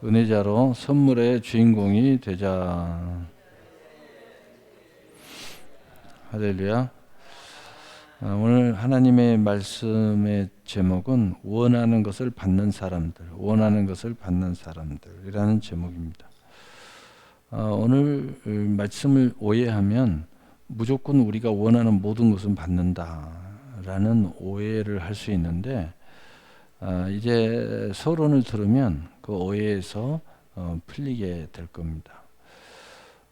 은혜자로 선물의 주인공이 되자. 할렐루야. 오늘 하나님의 말씀의 제목은 원하는 것을 받는 사람들, 원하는 것을 받는 사람들이라는 제목입니다. 오늘 말씀을 오해하면 무조건 우리가 원하는 모든 것은 받는다라는 오해를 할 수 있는데, 이제 서론을 들으면 그 오해에서 풀리게 될 겁니다.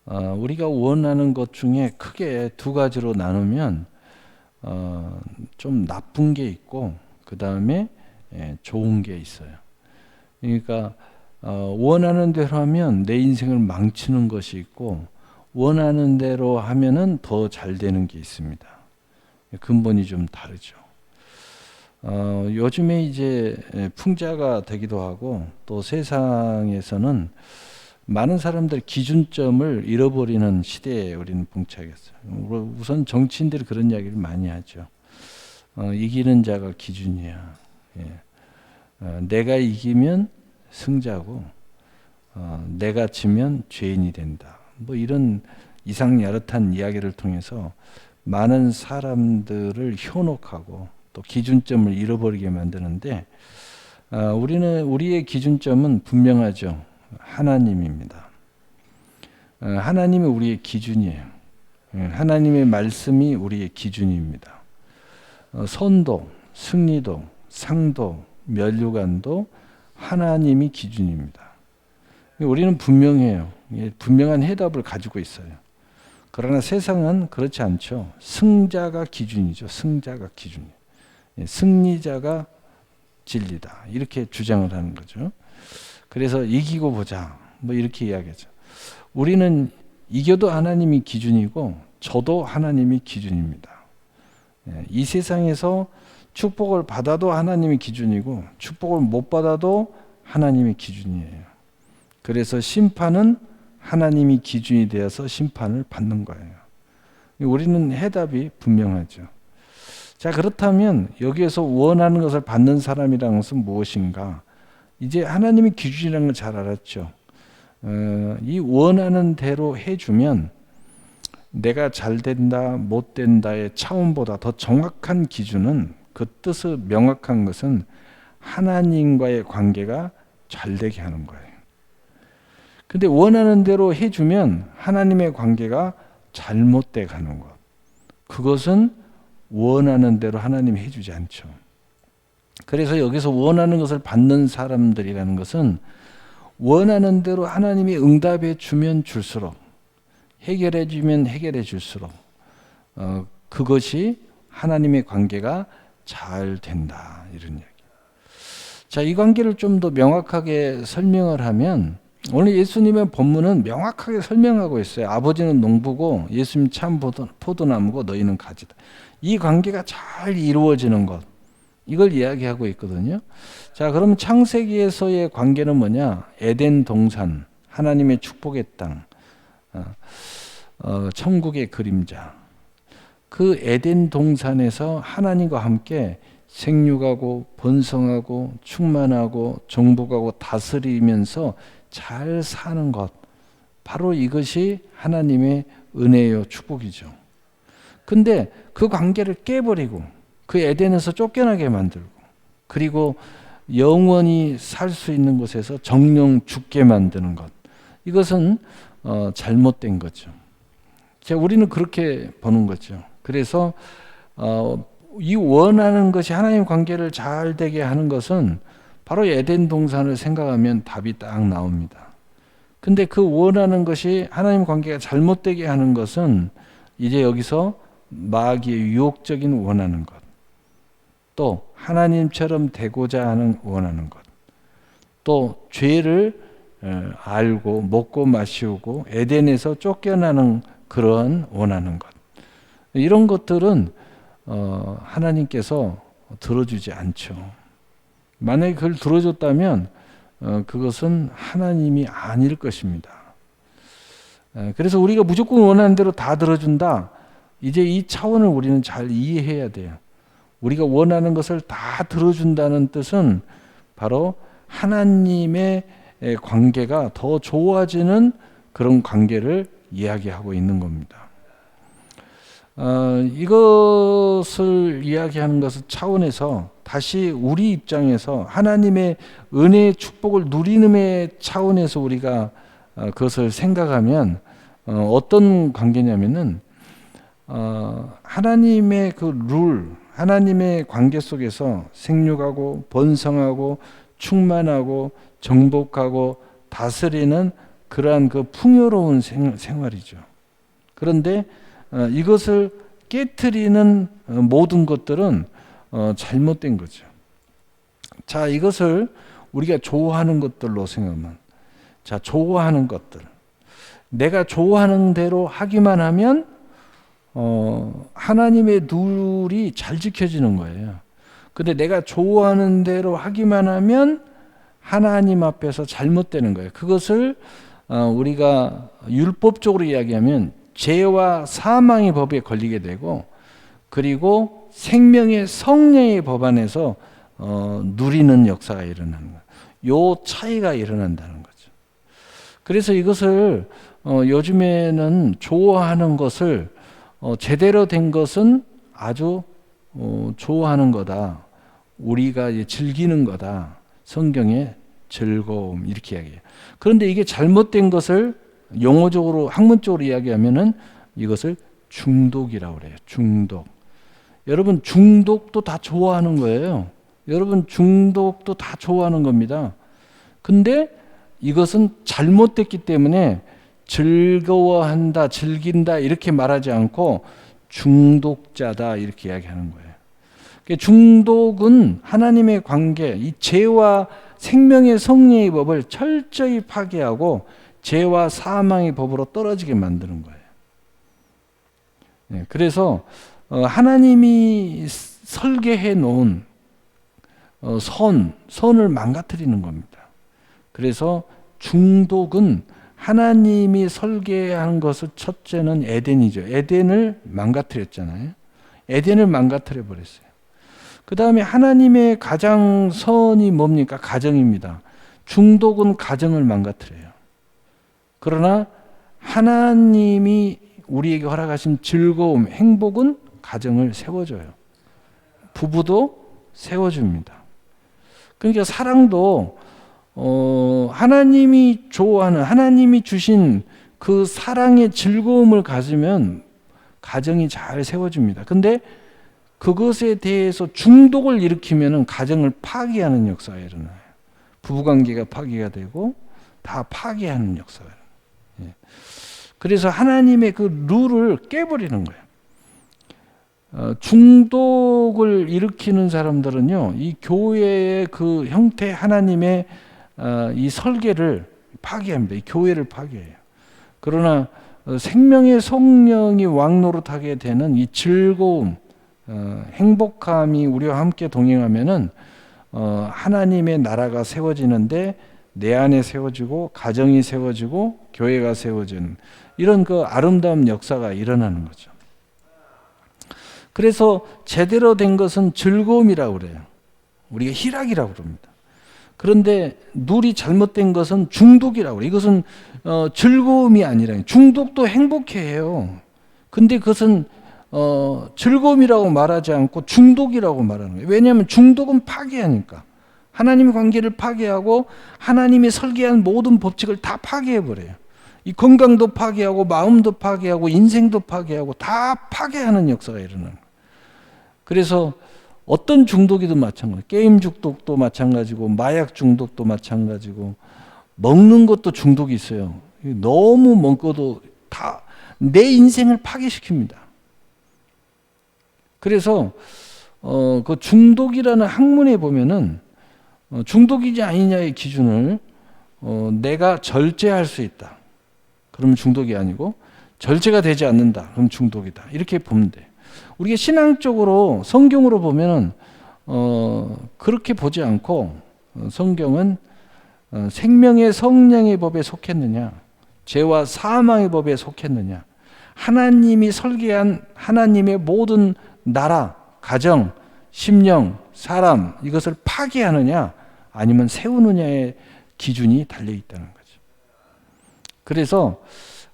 우리가 원하는 것 중에 크게 두 가지로 나누면 좀 나쁜 게 있고 그 다음에 좋은 게 있어요. 그러니까 원하는 대로 하면 내 인생을 망치는 것이 있고, 원하는 대로 하면은 더 잘 되는 게 있습니다. 근본이 좀 다르죠. 요즘에 이제 풍자가 되기도 하고, 또 세상에서는 많은 사람들 기준점을 잃어버리는 시대에 우리는 봉착했어요. 우선 정치인들이 그런 이야기를 많이 하죠. 이기는 자가 기준이야. 내가 이기면 승자고, 내가 지면 죄인이 된다. 뭐 이런 이상야릇한 이야기를 통해서 많은 사람들을 현혹하고 또 기준점을 잃어버리게 만드는데, 우리의 기준점은 분명하죠. 하나님입니다. 하나님이 우리의 기준이에요. 하나님의 말씀이 우리의 기준입니다. 선도, 승리도, 상도, 면류관도 하나님이 기준입니다. 우리는 분명해요. 분명한 해답을 가지고 있어요. 그러나 세상은 그렇지 않죠. 승자가 기준이죠. 승자가 기준이에요. 승리자가 진리다, 이렇게 주장을 하는 거죠. 그래서 이기고 보자, 뭐 이렇게 이야기하죠. 우리는 이겨도 하나님이 기준이고 저도 하나님이 기준입니다. 이 세상에서 축복을 받아도 하나님이 기준이고 축복을 못 받아도 하나님이 기준이에요. 그래서 심판은 하나님이 기준이 되어서 심판을 받는 거예요. 우리는 해답이 분명하죠. 자, 그렇다면 여기에서 원하는 것을 받는 사람이라는 것은 무엇인가? 이제 하나님의 기준이라는 걸 잘 알았죠. 이 원하는 대로 해주면 내가 잘 된다, 못 된다의 차원보다 더 정확한 기준은, 그 뜻을 명확한 것은 하나님과의 관계가 잘 되게 하는 거예요. 근데 원하는 대로 해주면 하나님의 관계가 잘못돼 가는 것, 그것은 원하는 대로 하나님이 해주지 않죠. 그래서 여기서 원하는 것을 받는 사람들이라는 것은 원하는 대로 하나님이 응답해 주면 줄수록, 해결해 주면 해결해 줄수록 그것이 하나님의 관계가 잘 된다, 이런 얘기. 자, 이 관계를 좀 더 명확하게 설명을 하면, 오늘 예수님의 본문은 명확하게 설명하고 있어요. 아버지는 농부고 예수님 참 포도나무고 너희는 가지다. 이 관계가 잘 이루어지는 것, 이걸 이야기하고 있거든요. 자, 그럼 창세기에서의 관계는 뭐냐? 에덴 동산, 하나님의 축복의 땅, 천국의 그림자. 그 에덴 동산에서 하나님과 함께 생육하고 번성하고 충만하고 정복하고 다스리면서 잘 사는 것, 바로 이것이 하나님의 은혜요, 축복이죠. 근데 그 관계를 깨버리고 그 에덴에서 쫓겨나게 만들고, 그리고 영원히 살 수 있는 곳에서 정령 죽게 만드는 것, 이것은 잘못된 거죠. 자, 우리는 그렇게 보는 거죠. 그래서 이 원하는 것이 하나님 관계를 잘 되게 하는 것은 바로 에덴 동산을 생각하면 답이 딱 나옵니다. 근데 그 원하는 것이 하나님 관계가 잘못되게 하는 것은 이제 여기서 마귀의 유혹적인 원하는 것, 또 하나님처럼 되고자 하는 원하는 것, 또 죄를 알고 먹고 마시고 에덴에서 쫓겨나는 그런 원하는 것, 이런 것들은 하나님께서 들어주지 않죠. 만약에 그걸 들어줬다면 그것은 하나님이 아닐 것입니다. 그래서 우리가 무조건 원하는 대로 다 들어준다, 이제 이 차원을 우리는 잘 이해해야 돼요. 우리가 원하는 것을 다 들어준다는 뜻은 바로 하나님의 관계가 더 좋아지는 그런 관계를 이야기하고 있는 겁니다. 이것을 이야기하는 것은 차원에서 다시 우리 입장에서 하나님의 은혜의 축복을 누리는 차원에서 우리가 그것을 생각하면 어떤 관계냐면은 하나님의 그 룰, 하나님의 관계 속에서 생육하고 번성하고 충만하고 정복하고 다스리는 그러한 그 풍요로운 생활이죠. 그런데 이것을 깨트리는 모든 것들은 잘못된 거죠. 자, 이것을 우리가 좋아하는 것들로 생각하면, 자, 좋아하는 것들, 내가 좋아하는 대로 하기만 하면 하나님의 룰이 잘 지켜지는 거예요. 근데 내가 좋아하는 대로 하기만 하면 하나님 앞에서 잘못되는 거예요. 그것을 우리가 율법적으로 이야기하면 죄와 사망의 법에 걸리게 되고, 그리고 생명의 성령의 법 안에서 누리는 역사가 일어나는 거예요. 요 차이가 일어난다는 거죠. 그래서 이것을 요즘에는 좋아하는 것을 제대로 된 것은 아주 좋아하는 거다. 우리가 즐기는 거다. 성경의 즐거움 이렇게 이야기해요. 그런데 이게 잘못된 것을 용어적으로 학문적으로 이야기하면은 이것을 중독이라고 그래요. 중독. 여러분 중독도 다 좋아하는 거예요. 여러분 중독도 다 좋아하는 겁니다. 근데 이것은 잘못됐기 때문에 즐거워한다, 즐긴다 이렇게 말하지 않고 중독자다 이렇게 이야기하는 거예요. 중독은 하나님의 관계, 이 죄와 생명의 성령의 법을 철저히 파괴하고 죄와 사망의 법으로 떨어지게 만드는 거예요. 그래서 하나님이 설계해 놓은 선을 망가뜨리는 겁니다. 그래서 중독은 하나님이 설계한 것을 첫째는 에덴이죠. 에덴을 망가뜨렸잖아요. 에덴을 망가뜨려 버렸어요. 그 다음에 하나님의 가장 선이 뭡니까? 가정입니다. 중독은 가정을 망가뜨려요. 그러나 하나님이 우리에게 허락하신 즐거움, 행복은 가정을 세워줘요. 부부도 세워줍니다. 그러니까 사랑도 하나님이 좋아하는, 하나님이 주신 그 사랑의 즐거움을 가지면 가정이 잘 세워집니다. 근데 그것에 대해서 중독을 일으키면 가정을 파괴하는 역사가 일어나요. 부부관계가 파괴가 되고 다 파괴하는 역사가 일어나요. 그래서 하나님의 그 룰을 깨버리는 거예요. 중독을 일으키는 사람들은요, 이 교회의 그 형태 하나님의 이 설계를 파괴합니다. 이 교회를 파괴해요. 그러나 생명의 성령이 왕노릇하게 되는 이 즐거움, 행복함이 우리와 함께 동행하면은 하나님의 나라가 세워지는데 내 안에 세워지고 가정이 세워지고 교회가 세워지는 이런 그 아름다운 역사가 일어나는 거죠. 그래서 제대로 된 것은 즐거움이라고 그래요. 우리가 희락이라고 그럽니다. 그런데 룰이 잘못된 것은 중독이라고 그래요. 이것은 즐거움이 아니라 중독도 행복해해요. 근데 그것은 즐거움이라고 말하지 않고 중독이라고 말하는 거예요. 왜냐하면 중독은 파괴하니까. 하나님의 관계를 파괴하고 하나님이 설계한 모든 법칙을 다 파괴해버려요. 이 건강도 파괴하고 마음도 파괴하고 인생도 파괴하고 다 파괴하는 역사가 일어나는 거예요. 그래서 어떤 중독이든 마찬가지고 게임 중독도 마찬가지고 마약 중독도 마찬가지고 먹는 것도 중독이 있어요. 너무 먹어도 다 내 인생을 파괴시킵니다. 그래서 그 중독이라는 학문에 보면은 중독이냐 아니냐의 기준을 내가 절제할 수 있다. 그러면 중독이 아니고 절제가 되지 않는다. 그럼 중독이다. 이렇게 보면 돼요. 우리가 신앙적으로 성경으로 보면은 그렇게 보지 않고 성경은 생명의 성령의 법에 속했느냐, 죄와 사망의 법에 속했느냐, 하나님이 설계한 하나님의 모든 나라, 가정, 심령, 사람 이것을 파괴하느냐 아니면 세우느냐의 기준이 달려 있다는 거죠. 그래서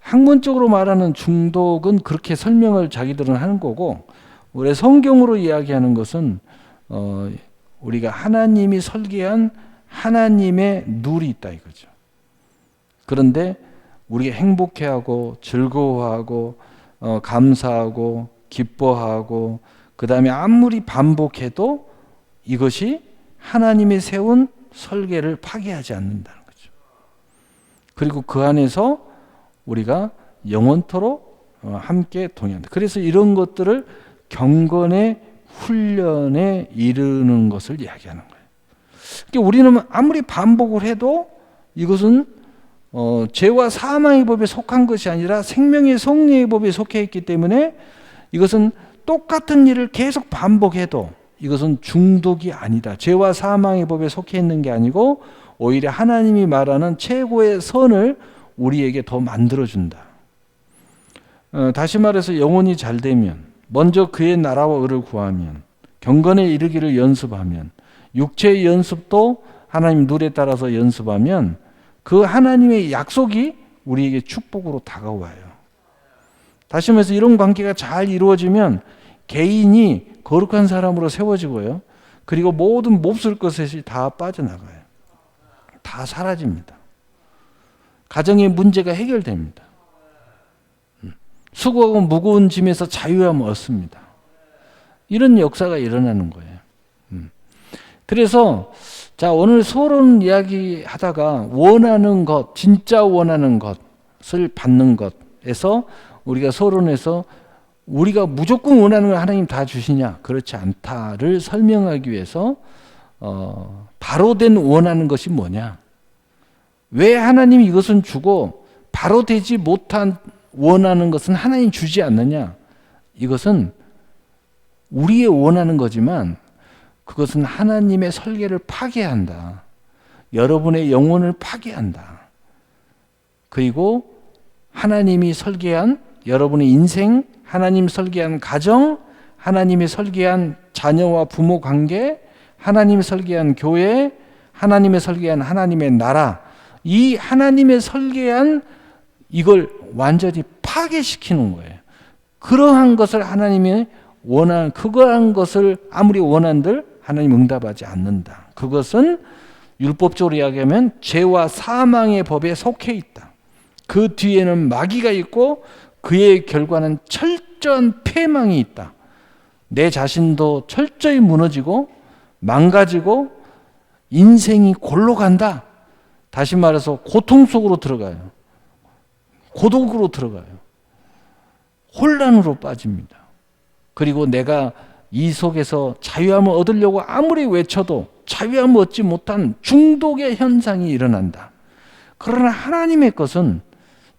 학문적으로 말하는 중독은 그렇게 설명을 자기들은 하는 거고, 우리 성경으로 이야기하는 것은 우리가 하나님이 설계한 하나님의 룰이 있다 이거죠. 그런데 우리가 행복해하고 즐거워하고 감사하고 기뻐하고 그 다음에 아무리 반복해도 이것이 하나님이 세운 설계를 파괴하지 않는다는 거죠. 그리고 그 안에서 우리가 영원토록 함께 동행한다. 그래서 이런 것들을 경건의 훈련에 이르는 것을 이야기하는 거예요. 그러니까 우리는 아무리 반복을 해도 이것은 죄와 사망의 법에 속한 것이 아니라 생명의 성령의 법에 속해 있기 때문에 이것은 똑같은 일을 계속 반복해도 이것은 중독이 아니다. 죄와 사망의 법에 속해 있는 게 아니고 오히려 하나님이 말하는 최고의 선을 우리에게 더 만들어준다. 다시 말해서 영혼이 잘 되면, 먼저 그의 나라와 의를 구하면, 경건에 이르기를 연습하면, 육체의 연습도 하나님 룰에 따라서 연습하면 그 하나님의 약속이 우리에게 축복으로 다가와요. 다시 말해서 이런 관계가 잘 이루어지면 개인이 거룩한 사람으로 세워지고요. 그리고 모든 몹쓸 것이 다 빠져나가요. 다 사라집니다. 가정의 문제가 해결됩니다. 수고하고 무거운 짐에서 자유함을 얻습니다. 이런 역사가 일어나는 거예요. 그래서 자, 오늘 서론 이야기 하다가 원하는 것, 진짜 원하는 것을 받는 것에서 우리가 서론에서 우리가 무조건 원하는 걸 하나님 다 주시냐? 그렇지 않다를 설명하기 위해서 바로 된 원하는 것이 뭐냐? 왜 하나님이 이것은 주고 바로 되지 못한 원하는 것은 하나님 주지 않느냐? 이것은 우리의 원하는 거지만 그것은 하나님의 설계를 파괴한다. 여러분의 영혼을 파괴한다. 그리고 하나님이 설계한 여러분의 인생, 하나님 설계한 가정, 하나님이 설계한 자녀와 부모 관계, 하나님이 설계한 교회, 하나님이 설계한 하나님의 나라, 이 하나님의 설계한 이걸 완전히 파괴시키는 거예요. 그러한 것을 하나님이 원하는, 그러한 것을 아무리 원한들 하나님 응답하지 않는다. 그것은 율법적으로 이야기하면 죄와 사망의 법에 속해 있다. 그 뒤에는 마귀가 있고 그의 결과는 철저한 패망이 있다. 내 자신도 철저히 무너지고 망가지고 인생이 골로 간다. 다시 말해서 고통 속으로 들어가요. 고독으로 들어가요. 혼란으로 빠집니다. 그리고 내가 이 속에서 자유함을 얻으려고 아무리 외쳐도 자유함을 얻지 못한 중독의 현상이 일어난다. 그러나 하나님의 것은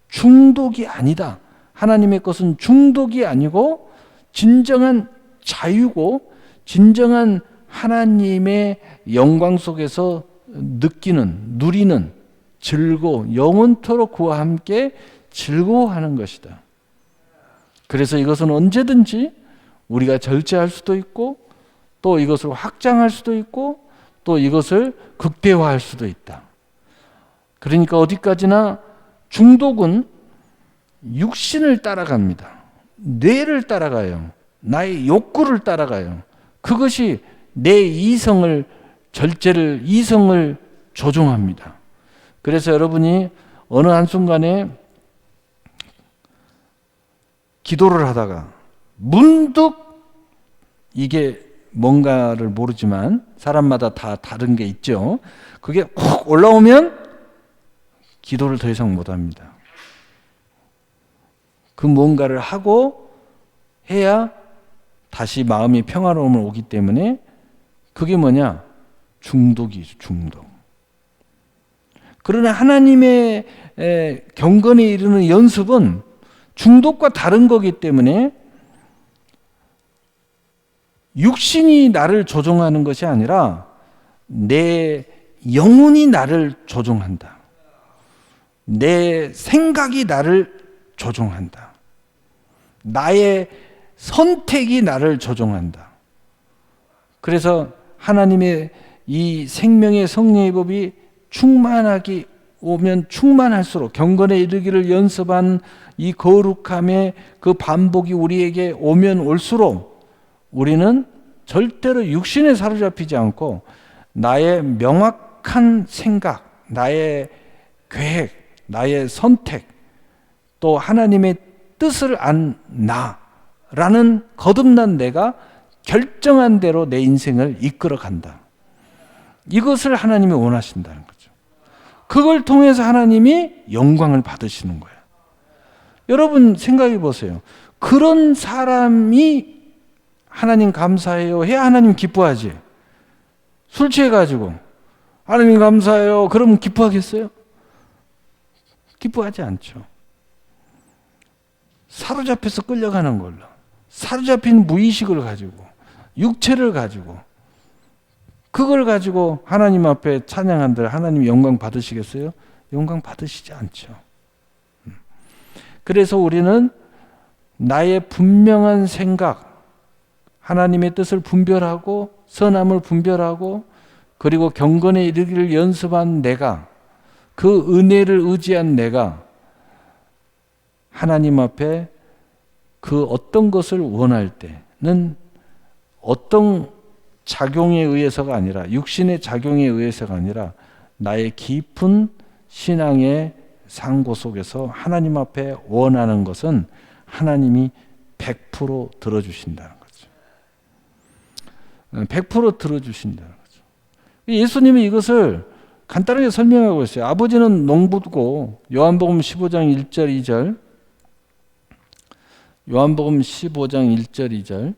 중독이 아니다. 하나님의 것은 중독이 아니고 진정한 자유고 진정한 하나님의 영광 속에서 느끼는, 누리는 즐거움, 영원토록 그와 함께 즐거워하는 것이다. 그래서 이것은 언제든지 우리가 절제할 수도 있고 또 이것을 확장할 수도 있고 또 이것을 극대화할 수도 있다. 그러니까 어디까지나 중독은 육신을 따라갑니다. 뇌를 따라가요. 나의 욕구를 따라가요. 그것이 내 이성을 조종합니다. 그래서 여러분이 어느 한순간에 기도를 하다가 문득 이게 뭔가를 모르지만 사람마다 다 다른 게 있죠. 그게 훅 올라오면 기도를 더 이상 못합니다. 그 뭔가를 하고 해야 다시 마음이 평화로움을 오기 때문에 그게 뭐냐? 중독이죠. 중독. 그러나 하나님의 경건에 이르는 연습은 중독과 다른 거기 때문에 육신이 나를 조종하는 것이 아니라 내 영혼이 나를 조종한다. 내 생각이 나를 조종한다. 나의 선택이 나를 조종한다. 그래서 하나님의 이 생명의 성령의 법이 충만하기 오면 충만할수록 경건에 이르기를 연습한 이 거룩함의 그 반복이 우리에게 오면 올수록 우리는 절대로 육신에 사로잡히지 않고 나의 명확한 생각, 나의 계획, 나의 선택, 또 하나님의 뜻을 안 나라는 거듭난 내가 결정한 대로 내 인생을 이끌어 간다. 이것을 하나님이 원하신다는 거죠. 그걸 통해서 하나님이 영광을 받으시는 거예요. 여러분 생각해 보세요. 그런 사람이 하나님 감사해요 해야 하나님 기뻐하지. 술 취해가지고 하나님 감사해요 그러면 기뻐하겠어요? 기뻐하지 않죠. 사로잡혀서 끌려가는 걸로, 사로잡힌 무의식을 가지고, 육체를 가지고, 그걸 가지고 하나님 앞에 찬양한들 하나님 영광 받으시겠어요? 영광 받으시지 않죠. 그래서 우리는 나의 분명한 생각, 하나님의 뜻을 분별하고 선함을 분별하고 그리고 경건에 이르기를 연습한 내가, 그 은혜를 의지한 내가 하나님 앞에 그 어떤 것을 원할 때는 어떤 작용에 의해서가 아니라, 육신의 작용에 의해서가 아니라 나의 깊은 신앙의 상고 속에서 하나님 앞에 원하는 것은 하나님이 100% 들어주신다는 거죠. 100% 들어주신다는 거죠. 예수님이 이것을 간단하게 설명하고 있어요. 아버지는 농부고, 요한복음 15장 1절 2절, 요한복음 15장 1절 2절,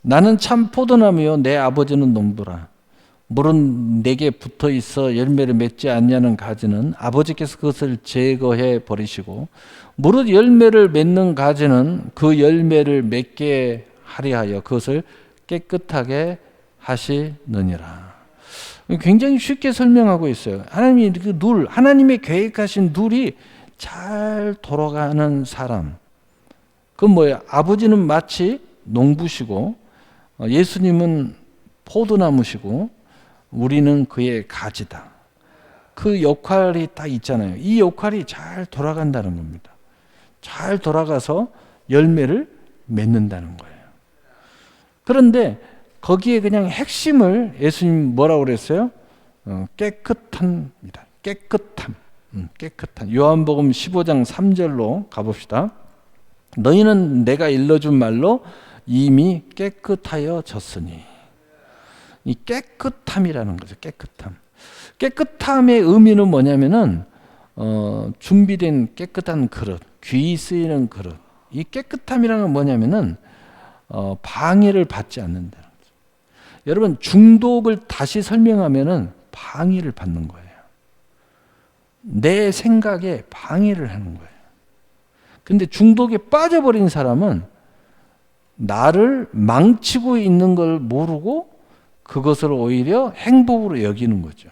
나는 참 포도나무요 내 아버지는 농부라. 물은 내게 붙어 있어 열매를 맺지 않냐는 가지는 아버지께서 그것을 제거해 버리시고, 무릇 열매를 맺는 가지는 그 열매를 맺게 하려 하여 그것을 깨끗하게 하시느니라. 굉장히 쉽게 설명하고 있어요. 하나님이 그 눌, 하나님의 계획하신 눌이 잘 돌아가는 사람. 그건 뭐예요? 아버지는 마치 농부시고 예수님은 포도나무시고 우리는 그의 가지다. 그 역할이 딱 있잖아요. 이 역할이 잘 돌아간다는 겁니다. 잘 돌아가서 열매를 맺는다는 거예요. 그런데 거기에 그냥 핵심을 예수님 뭐라고 그랬어요? 깨끗합니다. 깨끗함. 깨끗한. 요한복음 15장 3절로 가봅시다. 너희는 내가 일러준 말로 이미 깨끗하여졌으니. 이 깨끗함이라는 거죠. 깨끗함. 깨끗함의 의미는 뭐냐면은 준비된 깨끗한 그릇, 귀 쓰이는 그릇. 이 깨끗함이라는 건 뭐냐면은 방해를 받지 않는다는 거죠. 여러분 중독을 다시 설명하면은 방해를 받는 거예요. 내 생각에 방해를 하는 거예요. 근데 중독에 빠져버린 사람은 나를 망치고 있는 걸 모르고 그것을 오히려 행복으로 여기는 거죠.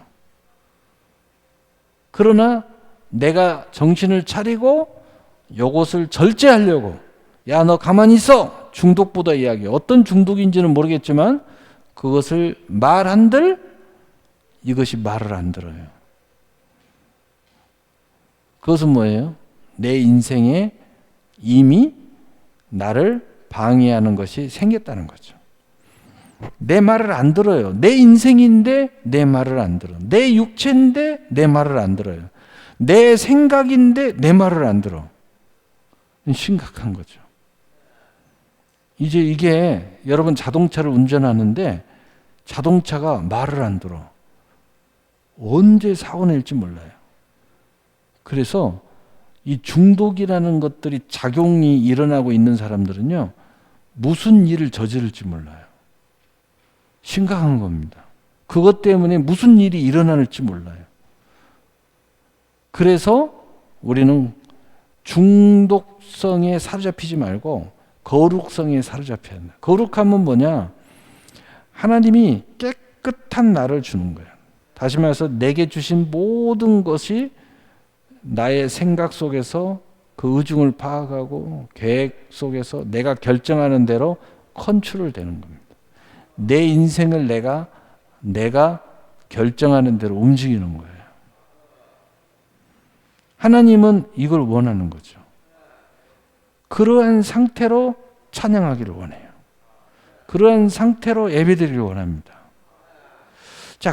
그러나 내가 정신을 차리고 이것을 절제하려고, 야, 너 가만히 있어. 중독보다 이야기. 어떤 중독인지는 모르겠지만 그것을 말한들 이것이 말을 안 들어요. 그것은 뭐예요? 내 인생에 이미 나를 방해하는 것이 생겼다는 거죠. 내 말을 안 들어요. 내 인생인데 내 말을 안 들어. 내 육체인데 내 말을 안 들어요. 내 생각인데 내 말을 안 들어. 심각한 거죠. 이제 이게 여러분 자동차를 운전하는데 자동차가 말을 안 들어. 언제 사고 낼지 몰라요. 그래서 이 중독이라는 것들이 작용이 일어나고 있는 사람들은요, 무슨 일을 저지를지 몰라요. 심각한 겁니다. 그것 때문에 무슨 일이 일어날지 몰라요. 그래서 우리는 중독성에 사로잡히지 말고 거룩성에 사로잡혀야 한다. 거룩함은 뭐냐? 하나님이 깨끗한 나를 주는 거예요. 다시 말해서 내게 주신 모든 것이 나의 생각 속에서 그 의중을 파악하고 계획 속에서 내가 결정하는 대로 컨트롤 되는 겁니다. 내 인생을 내가 결정하는 대로 움직이는 거예요. 하나님은 이걸 원하는 거죠. 그러한 상태로 찬양하기를 원해요. 그러한 상태로 예배드리기를 원합니다. 자,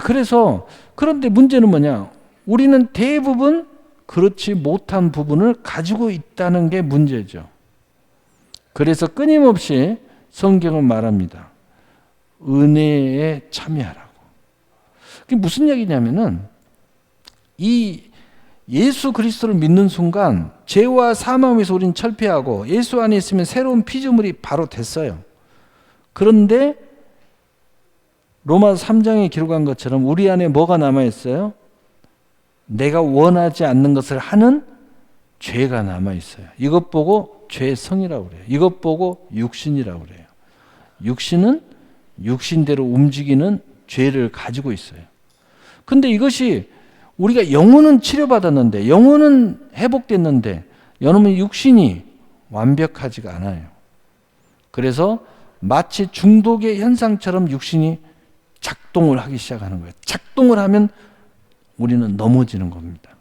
그런데 문제는 뭐냐? 우리는 대부분 그렇지 못한 부분을 가지고 있다는 게 문제죠. 그래서 끊임없이 성경은 말합니다. 은혜에 참여하라고. 그게 무슨 얘기냐면은 이 예수 그리스도를 믿는 순간 죄와 사망에서 우리는 철폐하고 예수 안에 있으면 새로운 피조물이 바로 됐어요. 그런데 로마서 3장에 기록한 것처럼 우리 안에 뭐가 남아있어요? 내가 원하지 않는 것을 하는 죄가 남아있어요. 이것 보고 죄성이라고 그래요. 이것 보고 육신이라고 그래요. 육신은 육신대로 움직이는 죄를 가지고 있어요. 근데 이것이 우리가 영혼은 치료받았는데, 영혼은 회복됐는데, 여러분 육신이 완벽하지가 않아요. 그래서 마치 중독의 현상처럼 육신이 작동을 하기 시작하는 거예요. 작동을 하면 우리는 넘어지는 겁니다.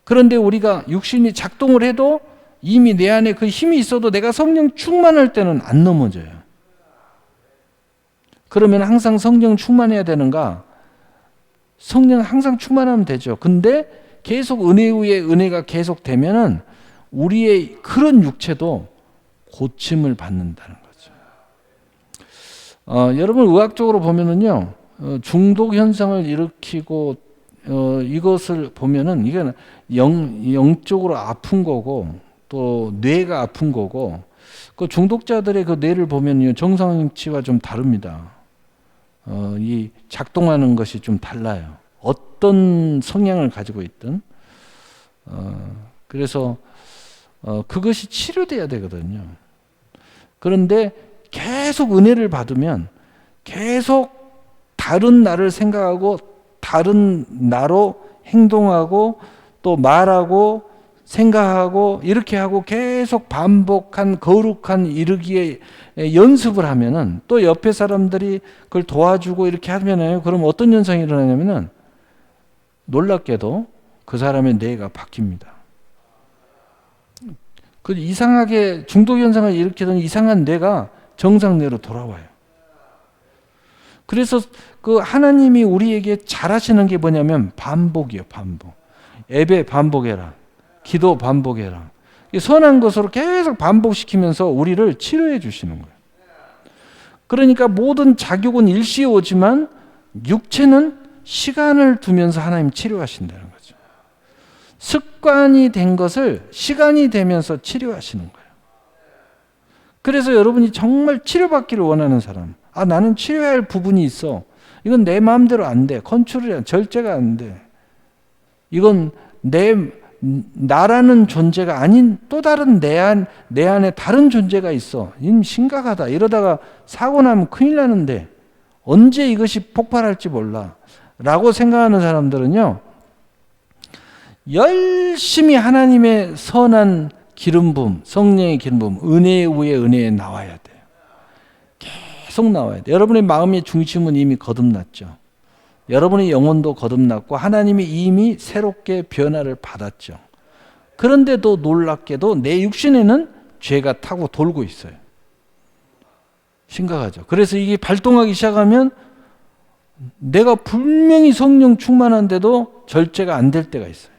그런데 우리가 육신이 작동을 해도 이미 내 안에 그 힘이 있어도 내가 성령 충만할 때는 안 넘어져요. 그러면 항상 성령 충만해야 되는가? 성령 항상 충만하면 되죠. 근데 계속 은혜 위에 은혜가 계속 되면은 우리의 그런 육체도 고침을 받는다는 거죠. 여러분 의학적으로 보면은요, 중독 현상을 일으키고 이것을 보면은 이게 영적으로 아픈 거고 또 뇌가 아픈 거고, 그 중독자들의 그 뇌를 보면요 정상치와 좀 다릅니다. 이 작동하는 것이 좀 달라요. 어떤 성향을 가지고 있든. 그래서 그것이 치료돼야 되거든요. 그런데 계속 은혜를 받으면 계속 다른 나를 생각하고 다른 나로 행동하고 또 말하고 생각하고 이렇게 하고 계속 반복한 거룩한 이르기에 연습을 하면은 또 옆에 사람들이 그걸 도와주고 이렇게 하면은 그럼 어떤 현상이 일어나냐면은 놀랍게도 그 사람의 뇌가 바뀝니다. 그 이상하게 중독 현상을 일으키던 이상한 뇌가 정상 뇌로 돌아와요. 그래서 그 하나님이 우리에게 잘하시는 게 뭐냐면 반복이에요. 반복. 예배 반복해라. 기도 반복해라. 선한 것으로 계속 반복시키면서 우리를 치료해 주시는 거예요. 그러니까 모든 작용은 일시에 오지만 육체는 시간을 두면서 하나님 치료하신다는 거죠. 습관이 된 것을 시간이 되면서 치료하시는 거예요. 그래서 여러분이 정말 치료받기를 원하는 사람, 나는 치료해야 할 부분이 있어. 이건 내 마음대로 안 돼. 컨트롤이 절제가 안 돼. 이건 나라는 존재가 아닌 또 다른 내 안에 다른 존재가 있어. 심각하다. 이러다가 사고 나면 큰일 나는데 언제 이것이 폭발할지 몰라. 라고 생각하는 사람들은요, 열심히 하나님의 선한 기름 부음, 성령의 기름 부음, 은혜 위에 은혜에 나와야 돼요. 계속 나와야 돼요. 여러분의 마음의 중심은 이미 거듭났죠. 여러분의 영혼도 거듭났고 하나님이 이미 새롭게 변화를 받았죠. 그런데도 놀랍게도 내 육신에는 죄가 타고 돌고 있어요. 심각하죠. 그래서 이게 발동하기 시작하면 내가 분명히 성령 충만한데도 절제가 안 될 때가 있어요.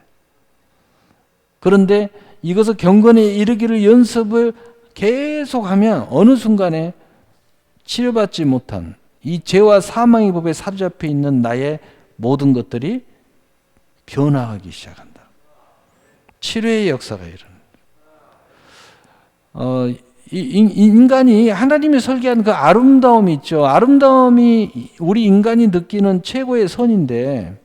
그런데 이것을 경건에 이르기를 연습을 계속하면 어느 순간에 치료받지 못한 이 죄와 사망의 법에 사로잡혀 있는 나의 모든 것들이 변화하기 시작한다. 치료의 역사가 일어난다. 인간이 하나님이 설계한 그 아름다움이 있죠. 아름다움이 우리 인간이 느끼는 최고의 선인데,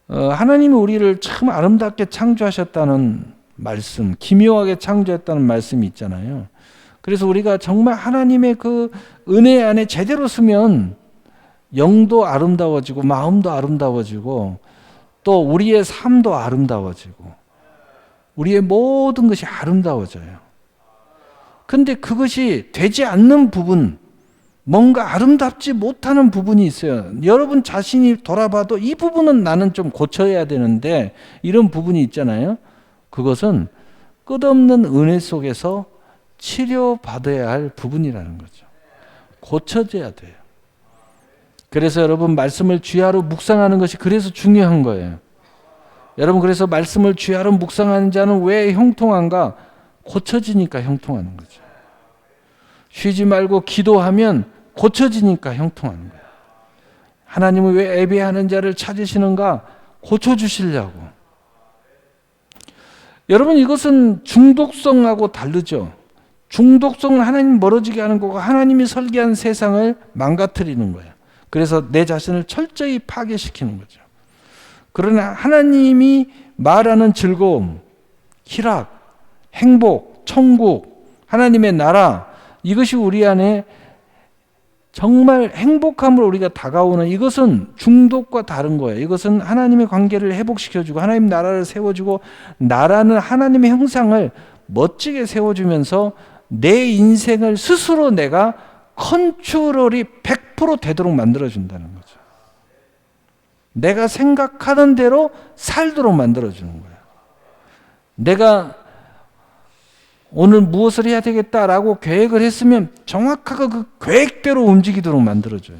하나님이 우리를 참 아름답게 창조하셨다는 말씀, 기묘하게 창조했다는 말씀이 있잖아요. 그래서 우리가 정말 하나님의 그 은혜 안에 제대로 쓰면 영도 아름다워지고 마음도 아름다워지고 또 우리의 삶도 아름다워지고 우리의 모든 것이 아름다워져요. 근데 그것이 되지 않는 부분, 뭔가 아름답지 못하는 부분이 있어요. 여러분 자신이 돌아봐도 이 부분은 나는 좀 고쳐야 되는데 이런 부분이 있잖아요. 그것은 끝없는 은혜 속에서 치료받아야 할 부분이라는 거죠. 고쳐져야 돼요. 그래서 여러분 말씀을 주야로 묵상하는 것이 그래서 중요한 거예요. 여러분 그래서 말씀을 주야로 묵상하는 자는 왜 형통한가? 고쳐지니까 형통하는 거죠. 쉬지 말고 기도하면 고쳐지니까 형통하는 거예요. 하나님은 왜 예배하는 자를 찾으시는가? 고쳐주시려고. 여러분 이것은 중독성하고 다르죠. 중독성은 하나님 멀어지게 하는 거고 하나님이 설계한 세상을 망가뜨리는 거예요. 그래서 내 자신을 철저히 파괴시키는 거죠. 그러나 하나님이 말하는 즐거움, 희락, 행복, 천국, 하나님의 나라, 이것이 우리 안에 정말 행복함으로 우리가 다가오는, 이것은 중독과 다른 거예요. 이것은 하나님의 관계를 회복시켜주고 하나님 나라를 세워주고, 나라는 하나님의 형상을 멋지게 세워주면서 내 인생을 스스로 내가 컨트롤이 100% 되도록 만들어준다는 거죠. 내가 생각하는 대로 살도록 만들어주는 거예요. 내가 오늘 무엇을 해야 되겠다라고 계획을 했으면 정확하게 그 계획대로 움직이도록 만들어줘요.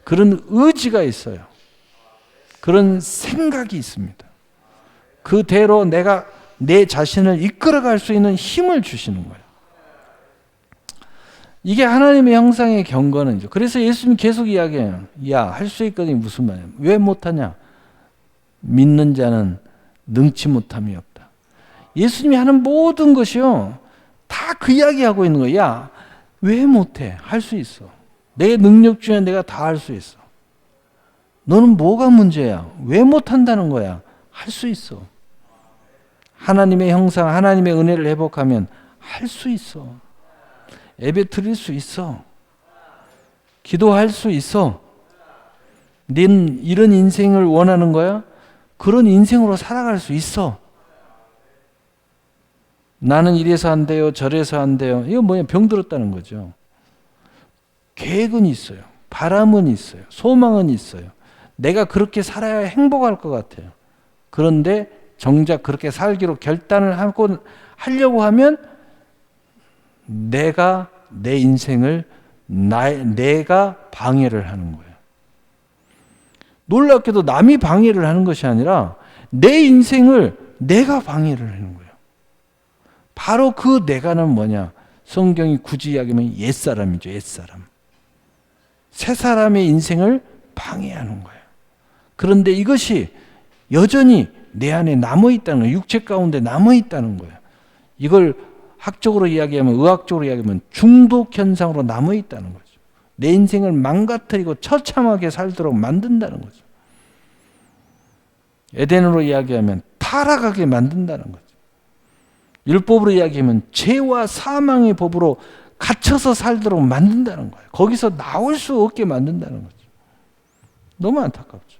그런 의지가 있어요. 그런 생각이 있습니다. 그대로 내가 내 자신을 이끌어갈 수 있는 힘을 주시는 거예요. 이게 하나님의 형상의 경건이죠. 그래서 예수님이 계속 이야기해요. 야, 할 수 있거든. 무슨 말이야? 왜 못하냐? 믿는 자는 능치 못함이 없다. 예수님이 하는 모든 것이요, 다 그 이야기하고 있는 거야. 야, 왜 못해? 할 수 있어. 내 능력 중에 내가 다 할 수 있어. 너는 뭐가 문제야? 왜 못한다는 거야? 할 수 있어. 하나님의 형상, 하나님의 은혜를 회복하면 할 수 있어. 예배 드릴 수 있어. 기도할 수 있어. 넌 이런 인생을 원하는 거야? 그런 인생으로 살아갈 수 있어. 나는 이래서 안 돼요, 저래서 안 돼요. 이거 뭐냐? 병들었다는 거죠. 계획은 있어요. 바람은 있어요. 소망은 있어요. 내가 그렇게 살아야 행복할 것 같아요. 그런데 정작 그렇게 살기로 결단을 하려고 하면 내가 내 인생을 내가 방해를 하는 거예요. 놀랍게도 남이 방해를 하는 것이 아니라 내 인생을 내가 방해를 하는 거예요. 바로 그 내가는 뭐냐? 성경이 굳이 이야기하면 옛사람이죠. 옛사람. 새 사람의 인생을 방해하는 거예요. 그런데 이것이 여전히 내 안에 남아있다는 거예요. 육체 가운데 남아있다는 거예요. 이걸 학적으로 이야기하면, 의학적으로 이야기하면 중독 현상으로 남아있다는 거죠. 내 인생을 망가뜨리고 처참하게 살도록 만든다는 거죠. 에덴으로 이야기하면 타락하게 만든다는 거죠. 율법으로 이야기하면 죄와 사망의 법으로 갇혀서 살도록 만든다는 거예요. 거기서 나올 수 없게 만든다는 거죠. 너무 안타깝죠.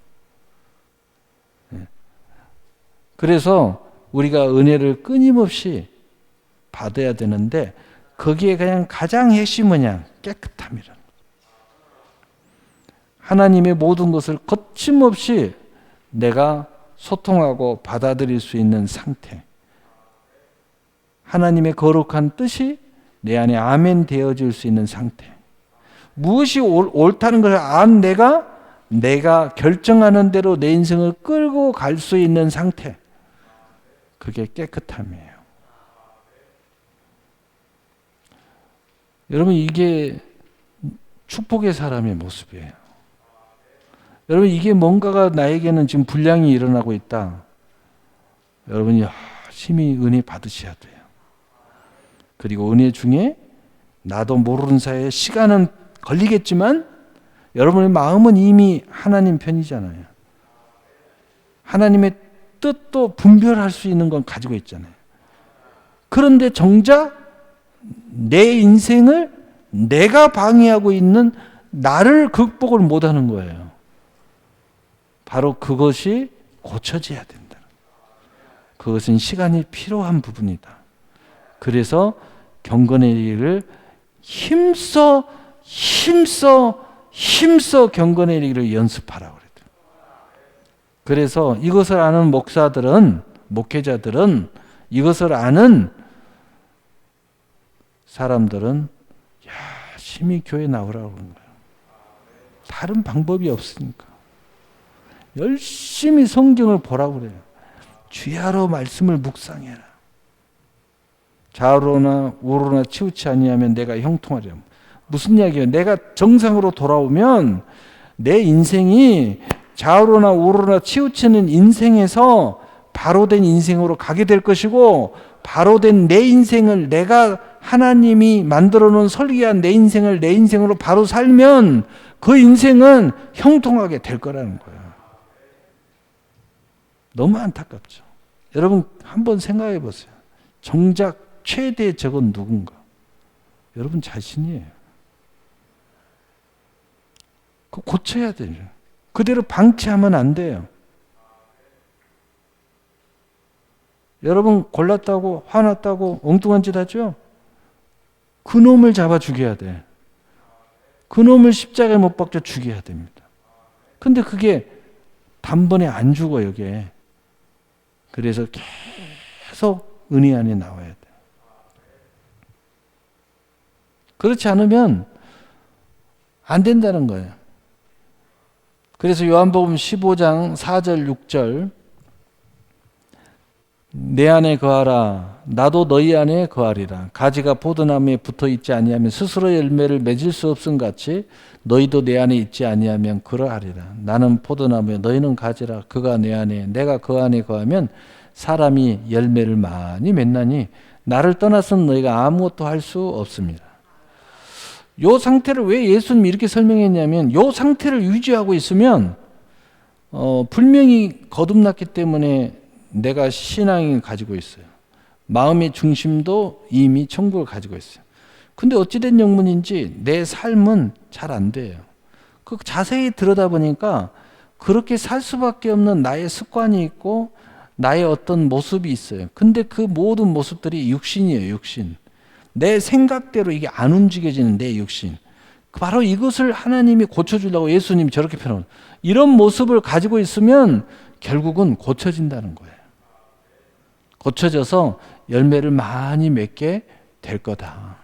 그래서 우리가 은혜를 끊임없이 받아야 되는데, 거기에 그냥 가장 핵심은 그냥 깨끗함이라는 거죠. 하나님의 모든 것을 거침없이 내가 소통하고 받아들일 수 있는 상태. 하나님의 거룩한 뜻이 내 안에 아멘 되어질 수 있는 상태. 무엇이 옳다는 것을 안 내가 결정하는 대로 내 인생을 끌고 갈 수 있는 상태. 그게 깨끗함이에요. 여러분, 이게 축복의 사람의 모습이에요. 여러분, 이게 뭔가가 나에게는 지금 불량이 일어나고 있다. 여러분이 열심히 은혜 받으셔야 돼요. 그리고 은혜 중에 나도 모르는 사이에 시간은 걸리겠지만 여러분의 마음은 이미 하나님 편이잖아요. 하나님의 뜻도 분별할 수 있는 건 가지고 있잖아요. 그런데 정작 내 인생을 내가 방해하고 있는 나를 극복을 못하는 거예요. 바로 그것이 고쳐져야 된다. 그것은 시간이 필요한 부분이다. 그래서 경건의 일을 힘써 힘써 경건에 이르기를 연습하라고 그랬대요. 그래서 이것을 아는 목회자들은 이것을 아는 사람들은 열심히 교회 나오라고 그러는 거예요. 다른 방법이 없으니까. 열심히 성경을 보라고 그래요. 주야로 말씀을 묵상해라. 좌우로나 우로나 치우치 아니하면 내가 형통하리라. 무슨 이야기예요? 내가 정상으로 돌아오면 내 인생이 좌우로나 우로나 치우치는 인생에서 바로된 인생으로 가게 될 것이고, 바로된 내 인생을, 내가 하나님이 만들어 놓은 설계한 내 인생을 내 인생으로 바로 살면 그 인생은 형통하게 될 거라는 거예요. 너무 안타깝죠. 여러분 한번 생각해 보세요. 정작 최대의 적은 누군가? 여러분 자신이에요. 그거 고쳐야 돼요. 그대로 방치하면 안 돼요. 여러분 골랐다고 화났다고 엉뚱한 짓 하죠? 그놈을 잡아 죽여야 돼. 그놈을 십자가에 못 박혀 죽여야 됩니다. 근데 그게 단번에 안 죽어 여기에. 그래서 계속 은혜 안에 나와야 돼. 그렇지 않으면 안 된다는 거예요. 그래서 요한복음 15장 4절 6절 내 안에 거하라 나도 너희 안에 거하리라. 가지가 포도나무에 붙어있지 아니하면 스스로 열매를 맺을 수 없음 같이 너희도 내 안에 있지 아니하면 그러하리라. 나는 포도나무에 너희는 가지라. 그가 내 안에 내가 그 안에 거하면 사람이 열매를 많이 맺나니 나를 떠나서는 너희가 아무것도 할 수 없습니다. 요 상태를 왜 예수님이 이렇게 설명했냐면 요 상태를 유지하고 있으면 분명히 거듭났기 때문에 내가 신앙이 가지고 있어요. 마음의 중심도 이미 천국을 가지고 있어요. 근데 어찌된 영문인지 내 삶은 잘 안 돼요. 그 자세히 들여다보니까 그렇게 살 수밖에 없는 나의 습관이 있고 나의 어떤 모습이 있어요. 근데 그 모든 모습들이 육신이에요. 육신. 내 생각대로 이게 안 움직여지는 내 육신. 바로 이것을 하나님이 고쳐주려고 예수님이 저렇게 표현해요. 이런 모습을 가지고 있으면 결국은 고쳐진다는 거예요. 고쳐져서 열매를 많이 맺게 될 거다.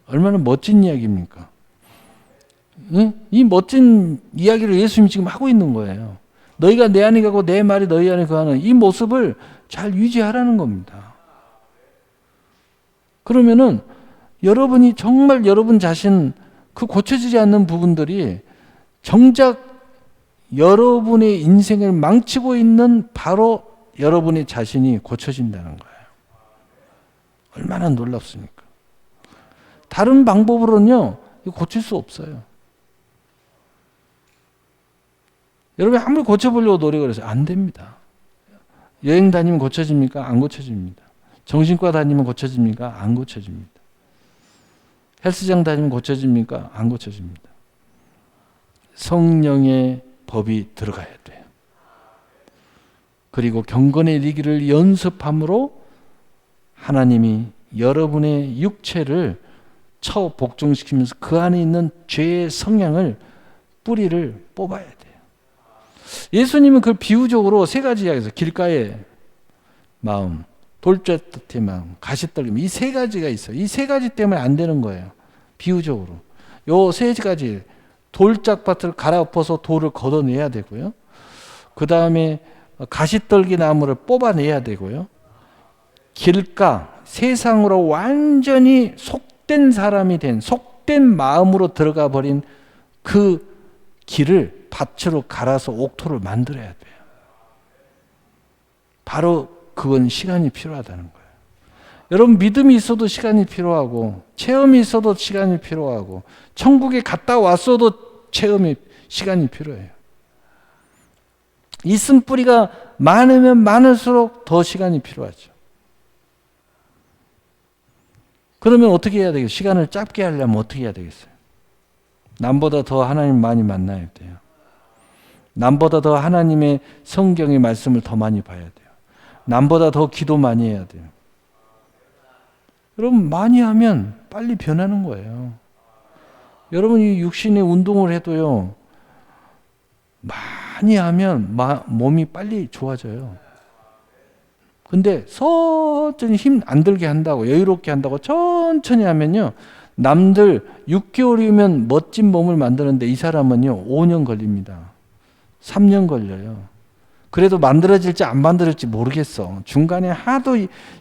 얼마나 멋진 이야기입니까? 이 멋진 이야기를 예수님이 지금 하고 있는 거예요. 너희가 내 안에 가고 내 말이 너희 안에 거하는 이 모습을 잘 유지하라는 겁니다. 그러면은 여러분이 정말 여러분 자신 그 고쳐지지 않는 부분들이 정작 여러분의 인생을 망치고 있는 바로 여러분의 자신이 고쳐진다는 거예요. 얼마나 놀랍습니까? 다른 방법으로는요, 고칠 수 없어요. 여러분이 아무리 고쳐보려고 노력을 해서 안 됩니다. 여행 다니면 고쳐집니까? 안 고쳐집니다. 정신과 다니면 고쳐집니까? 안 고쳐집니다. 헬스장 다니면 고쳐집니까? 안 고쳐집니다. 성령의 법이 들어가야 돼요. 그리고 경건의 이르기를 연습함으로 하나님이 여러분의 육체를 처 복종시키면서 그 안에 있는 죄의 성향을 뿌리를 뽑아야 돼요. 예수님은 그 비유적으로 세 가지 이야기했어요. 길가의 마음, 돌짝듯의 마음, 가시떨기 이 세 가지가 있어요. 이 세 가지 때문에 안 되는 거예요. 비유적으로. 요 세 가지 돌짝밭을 갈아엎어서 돌을 걷어내야 되고요. 그 다음에 가시떨기 나무를 뽑아내야 되고요. 길가, 세상으로 완전히 속된 사람이 된, 속된 마음으로 들어가 버린 그 길을 밭으로 갈아서 옥토를 만들어야 돼요. 바로 그건 시간이 필요하다는 거예요. 여러분 믿음이 있어도 시간이 필요하고 체험이 있어도 시간이 필요하고 천국에 갔다 왔어도 시간이 필요해요. 있은 뿌리가 많으면 많을수록 더 시간이 필요하죠. 그러면 어떻게 해야 되겠어요? 시간을 짧게 하려면 어떻게 해야 되겠어요? 남보다 더 하나님 많이 만나야 돼요. 남보다 더 하나님의 성경의 말씀을 더 많이 봐야 돼요. 남보다 더 기도 많이 해야 돼요. 여러분 많이 하면 빨리 변하는 거예요. 여러분이 육신의 운동을 해도요, 많이 하면 몸이 빨리 좋아져요. 근데 천천히 힘 안 들게 한다고, 여유롭게 한다고 천천히 하면요, 남들 6개월이면 멋진 몸을 만드는데 이 사람은요 5년 걸립니다. 3년 걸려요. 그래도 만들어질지 안 만들어질지 모르겠어. 중간에 하도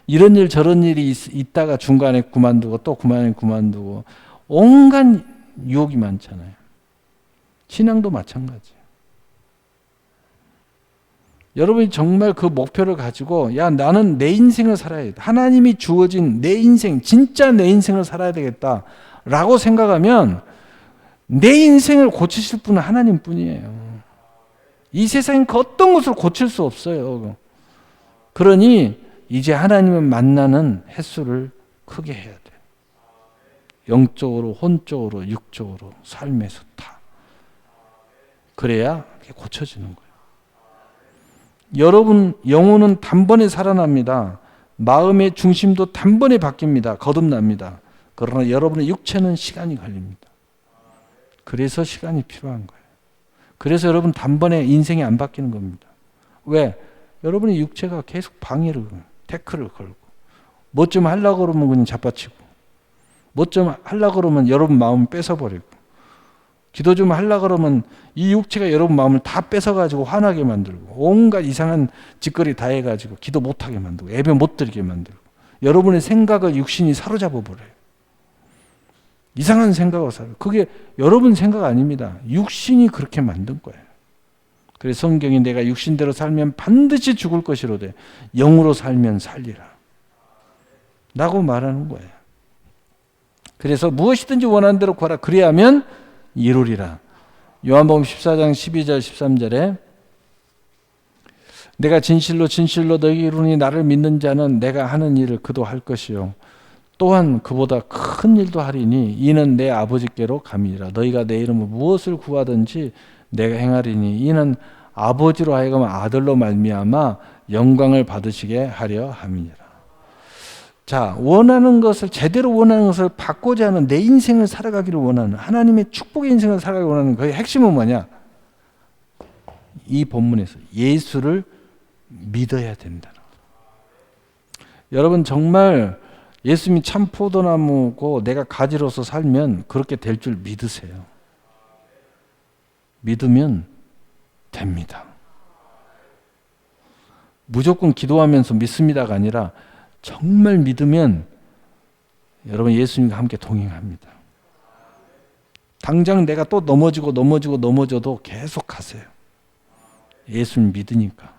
이런 일 저런 일이 있다가 중간에 그만두고 또 그만두고 온갖 유혹이 많잖아요. 신앙도 마찬가지예요. 여러분이 정말 그 목표를 가지고, 야, 나는 내 인생을 살아야 돼. 하나님이 주어진 내 인생, 진짜 내 인생을 살아야 되겠다 라고 생각하면 내 인생을 고치실 분은 하나님 뿐이에요. 이 세상에 그 어떤 것을 고칠 수 없어요. 그러니 이제 하나님을 만나는 횟수를 크게 해야 돼요. 영적으로, 혼적으로, 육적으로, 삶에서 다. 그래야 고쳐지는 거예요. 여러분 영혼은 단번에 살아납니다. 마음의 중심도 단번에 바뀝니다. 거듭납니다. 그러나 여러분의 육체는 시간이 걸립니다. 그래서 시간이 필요한 거예요. 그래서 여러분 단번에 인생이 안 바뀌는 겁니다. 왜? 여러분의 육체가 계속 방해를, 태클을 걸고, 뭐 좀 하려고 그러면 그냥 잡아치고, 뭐 좀 하려고 그러면 여러분 마음을 뺏어버리고, 기도 좀 하려고 그러면 이 육체가 여러분 마음을 다 뺏어가지고 화나게 만들고, 온갖 이상한 짓거리 다 해가지고 기도 못하게 만들고, 예배 못 드리게 만들고, 여러분의 생각을 육신이 사로잡아 버려요. 이상한 생각을 살아요. 그게 여러분 생각 아닙니다. 육신이 그렇게 만든 거예요. 그래서 성경이 내가 육신대로 살면 반드시 죽을 것이로되 영으로 살면 살리라 라고 말하는 거예요. 그래서 무엇이든지 원하는 대로 구하라. 그리하면 이루리라. 요한복음 14장 12절 13절에 내가 진실로 너희에게 이르노니 나를 믿는 자는 내가 하는 일을 그도 할 것이요 또한 그보다 큰 일도 하리니 이는 내 아버지께로 감이니라. 너희가 내 이름으로 무엇을 구하든지 내가 행하리니 이는 아버지로 하여금 아들로 말미암아 영광을 받으시게 하려 함이니라. 자, 원하는 것을, 제대로 원하는 것을 받고자 하는, 내 인생을 살아가기를 원하는, 하나님의 축복의 인생을 살아가기를 원하는 그의 핵심은 뭐냐? 이 본문에서 예수를 믿어야 된다. 여러분 정말 예수님이 참 포도나무고 내가 가지로서 살면 그렇게 될 줄 믿으세요. 믿으면 됩니다. 무조건 기도하면서 믿습니다가 아니라 정말 믿으면 여러분 예수님과 함께 동행합니다. 당장 내가 또 넘어져도 계속 가세요. 예수님 믿으니까.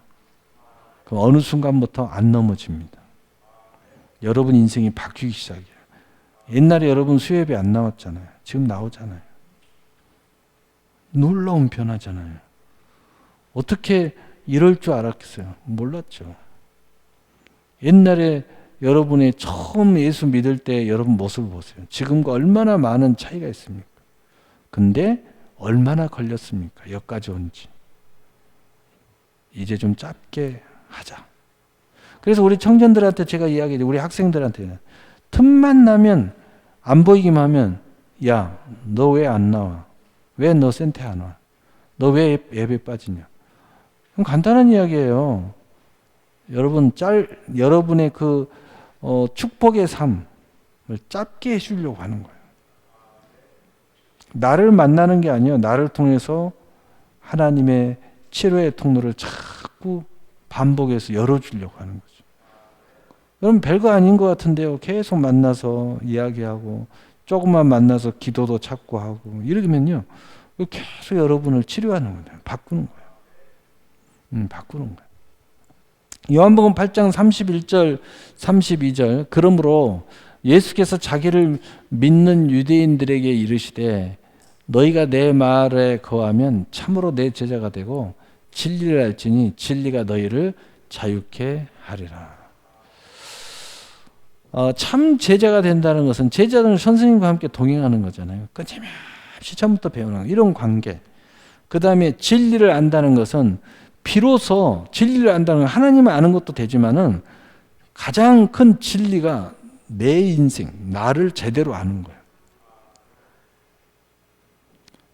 그럼 어느 순간부터 안 넘어집니다. 여러분 인생이 바뀌기 시작해요. 옛날에 여러분 수협이 안 나왔잖아요. 지금 나오잖아요. 놀라운 변화잖아요. 어떻게 이럴 줄 알았겠어요? 몰랐죠. 옛날에 여러분이 처음 예수 믿을 때 여러분 모습을 보세요. 지금과 얼마나 많은 차이가 있습니까? 근데 얼마나 걸렸습니까? 여기까지 온지. 이제 좀 짧게 하자. 그래서 우리 청년들한테 제가 이야기해요. 우리 학생들한테는 틈만 나면 안 보이기만 하면 야, 너 왜 안 나와? 왜 너 센터 안 와? 너 왜 예배 빠지냐? 그럼 간단한 이야기예요. 여러분의 그 축복의 삶을 짧게 해주려고 하는 거예요. 나를 만나는 게 아니에요. 나를 통해서 하나님의 치료의 통로를 자꾸 반복해서 열어주려고 하는 거죠. 여러분 별거 아닌 것 같은데요. 계속 만나서 이야기하고 조금만 만나서 기도도 찾고 하고 이러면요. 계속 여러분을 치료하는 거예요. 바꾸는 거예요. 바꾸는 거예요. 요한복음 8장 31절 32절 그러므로 예수께서 자기를 믿는 유대인들에게 이르시되 너희가 내 말에 거하면 참으로 내 제자가 되고 진리를 알지니 진리가 너희를 자유케 하리라. 참 제자가 된다는 것은 제자는 선생님과 함께 동행하는 거잖아요. 끊임없이 처음부터 배우는 이런 관계. 그 다음에 진리를 안다는 것은 비로소 진리를 안다는 건 하나님을 아는 것도 되지만은 가장 큰 진리가 내 인생, 나를 제대로 아는 거예요.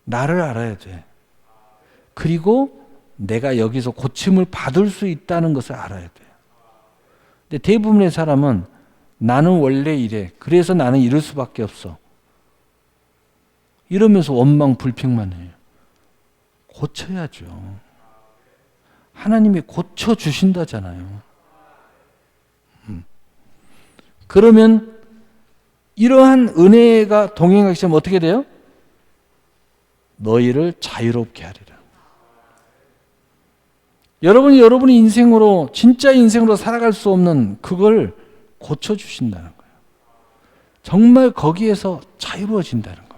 나를 알아야 돼. 그리고 내가 여기서 고침을 받을 수 있다는 것을 알아야 돼. 근데 대부분의 사람은 나는 원래 이래. 그래서 나는 이럴 수밖에 없어. 이러면서 원망 불평만 해요. 고쳐야죠. 하나님이 고쳐주신다잖아요. 그러면 이러한 은혜가 동행하기 시작하면 어떻게 돼요? 너희를 자유롭게 하리라. 여러분이 여러분의 인생으로 진짜 인생으로 살아갈 수 없는 그걸 고쳐주신다는 거예요. 정말 거기에서 자유로워진다는 겁니다.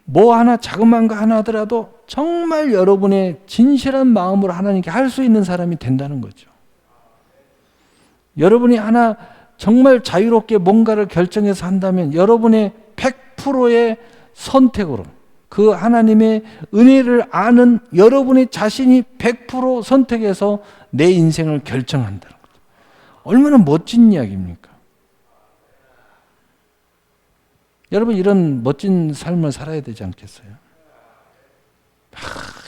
뭐 하나 자그마한 거 하나 하더라도 정말 여러분의 진실한 마음으로 하나님께 할 수 있는 사람이 된다는 거죠. 여러분이 하나 정말 자유롭게 뭔가를 결정해서 한다면 여러분의 100%의 선택으로 그 하나님의 은혜를 아는 여러분의 자신이 100% 선택해서 내 인생을 결정한다는 거죠. 얼마나 멋진 이야기입니까? 여러분 이런 멋진 삶을 살아야 되지 않겠어요?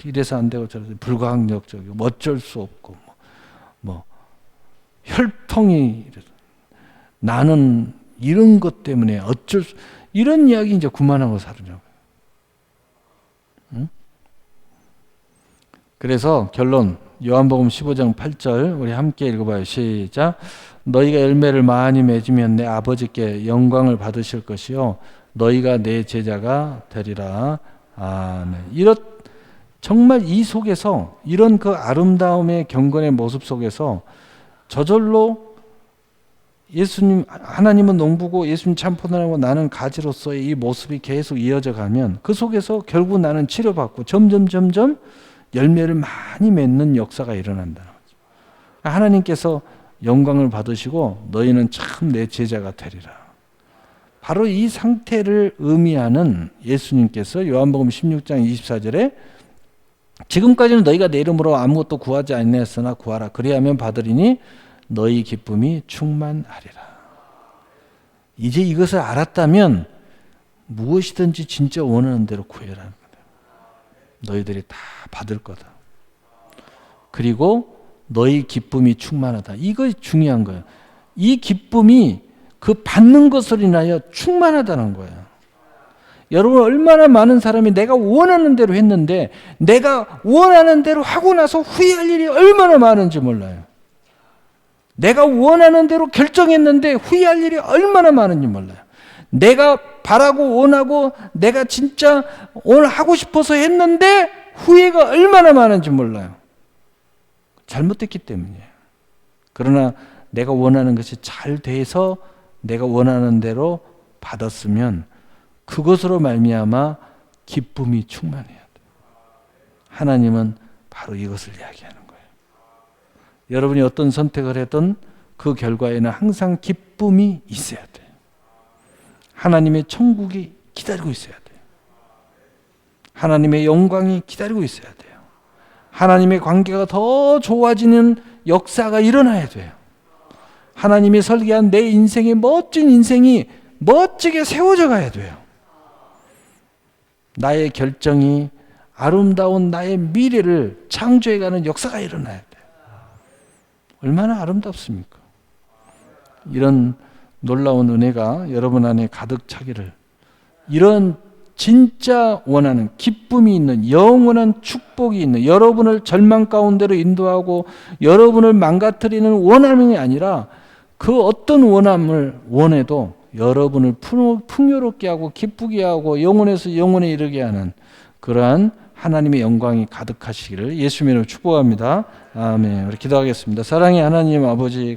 이래서 안 되고 저래서 불가항력적이고 어쩔 수 없고 뭐 혈통이 나는 이런 것 때문에 어쩔 수 이런 이야기 이제 그만하고 살으려고. 응? 그래서 결론 요한복음 15장 8절 우리 함께 읽어봐요. 시작. 너희가 열매를 많이 맺으면 내 아버지께 영광을 받으실 것이요 너희가 내 제자가 되리라. 아멘. 정말 이 속에서 이런 그 아름다움의 경건의 모습 속에서 저절로 예수님 하나님은 농부고 예수님 참포도나무고 나는 가지로서의 이 모습이 계속 이어져 가면 그 속에서 결국 나는 치료받고 점점 열매를 많이 맺는 역사가 일어난다는 거죠. 하나님께서 영광을 받으시고 너희는 참 내 제자가 되리라. 바로 이 상태를 의미하는 예수님께서 요한복음 16장 24절에 지금까지는 너희가 내 이름으로 아무것도 구하지 아니하였으나 구하라. 그리하면 받으리니 너희 기쁨이 충만하리라. 이제 이것을 알았다면 무엇이든지 진짜 원하는 대로 구해라는 거다. 너희들이 다 받을 거다. 그리고 너희 기쁨이 충만하다. 이거 중요한 거예요. 이 기쁨이 그 받는 것을 인하여 충만하다는 거예요. 여러분 얼마나 많은 사람이 내가 원하는 대로 했는데 내가 원하는 대로 하고 나서 후회할 일이 얼마나 많은지 몰라요. 내가 원하는 대로 결정했는데 후회할 일이 얼마나 많은지 몰라요. 내가 바라고 원하고 내가 진짜 오늘 하고 싶어서 했는데 후회가 얼마나 많은지 몰라요. 잘못됐기 때문이에요. 그러나 내가 원하는 것이 잘 돼서 내가 원하는 대로 받았으면 그것으로 말미암아 기쁨이 충만해야 돼요. 하나님은 바로 이것을 이야기하는 거예요. 여러분이 어떤 선택을 해든 그 결과에는 항상 기쁨이 있어야 돼요. 하나님의 천국이 기다리고 있어야 돼요. 하나님의 영광이 기다리고 있어야 돼요. 하나님의 관계가 더 좋아지는 역사가 일어나야 돼요. 하나님이 설계한 내 인생의 멋진 인생이 멋지게 세워져 가야 돼요. 나의 결정이 아름다운 나의 미래를 창조해가는 역사가 일어나야 돼요. 얼마나 아름답습니까? 이런 놀라운 은혜가 여러분 안에 가득 차기를, 이런 진짜 원하는 기쁨이 있는 영원한 축복이 있는, 여러분을 절망 가운데로 인도하고 여러분을 망가뜨리는 원함이 아니라 그 어떤 원함을 원해도 여러분을 풍요롭게 하고 기쁘게 하고 영혼에서 영혼에 이르게 하는 그러한 하나님의 영광이 가득하시기를 예수님으로 축복합니다. 아멘. 우리 기도하겠습니다. 사랑의 하나님 아버지,